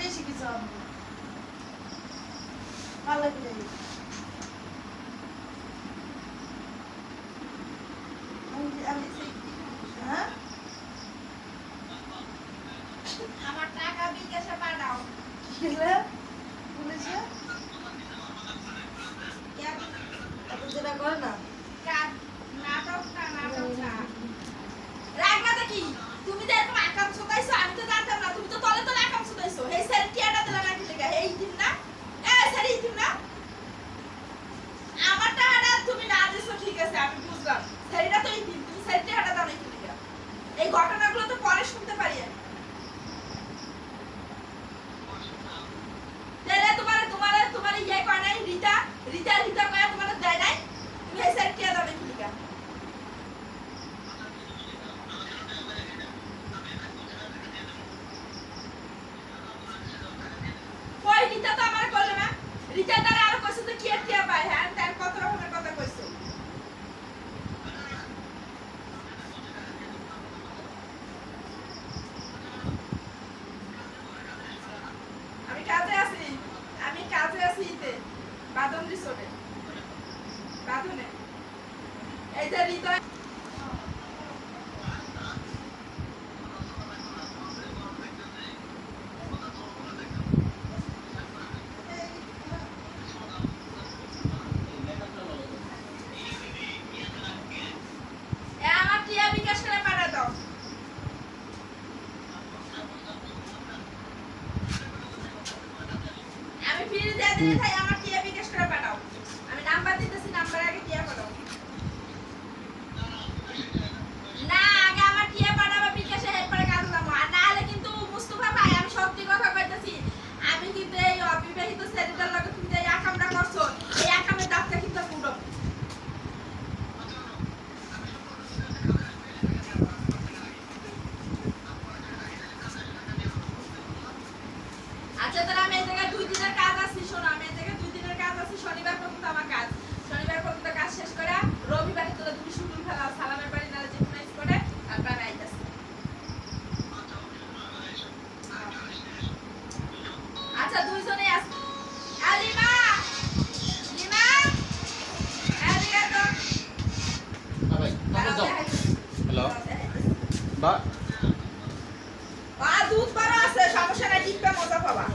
বেশি কিছু হবে ভালো করে হ্যাঁ আমার টাকা বিকাশে পাঠাও পুলিশে কেন যেটা করে না নাটকটা রাগনাতে কি তুমি যে এরকম আকাম শুকাইছো আমি তো জানতাম না তুমি তো তলে তলে আকাম শুকাইছো এই স্যার টিয়াটা দিলা নাকি লেগা এই দিন না স্যার এই দিন না আমার টাকাটা তুমি না দিছো ঠিক আছে আমি বুঝলাম স্যারটা তো এই দিন তুমি স্যার টিয়াটা দাও নাকি লেগা এই ঘটনাগুলো তো পরে শুনতে পারি আমি তাহলে তোমার ইয়ে কয় নাই রিতা কয় তোমার দেয় নাই তুমি এই স্যার টিয়া দাও নাকি লেগা কই রিতা তো আমার বলে না রিতা দ্বারা আরো কইছে তো কি টিয়া পায় হ্যাঁ তার কত রকমের কথা কইছো আমি কাজে আছি ইতে বাদন রিসোর্টে বাদনে এই যে রিতা আমার টিয়া বিকাশ করে পাঠা দাও আমি ফিরে দিয়ে দিলে তাই আমার টিয়া বিকাশ করে পাঠাও আমি নাম্বার দিতেছি নাম্বার আগে টিয়া পাঠাও না আগে আমার টিয়া পাঠাবা বিকাশে হেল্পারে কাজ দাও আর না হলে কিন্তু মুস্তাফা ভাই আমি সত্যি কথা কইতাছি আমি কিন্তু এই অবিবাহিত ছেলেটার লগে তুমি যে আকামটা করছো এই আকামের দাঁতটা কিন্তু পুরো আচ্ছা তাহলে আমি এই জায়গায় 2 দিনের কাজ আছে শোনো আমি এই জায়গায় 2 দিনের কাজ আছে শনিবার পর্যন্ত আমার কাজ শনিবার পর্যন্ত কাজ শেষ করে রবিবারে তোরা তুমি শুরু ফেলা সালামের বাড়ি নালে যে প্রাইস করে তারপর আমি আইতাছি আচ্ছা দুইজনেই আছে আলিমা লিমা আলিয়া তো হ্যালো বা দুধ পারা আছে সমস্যা নাই টিপটা মজা পাবা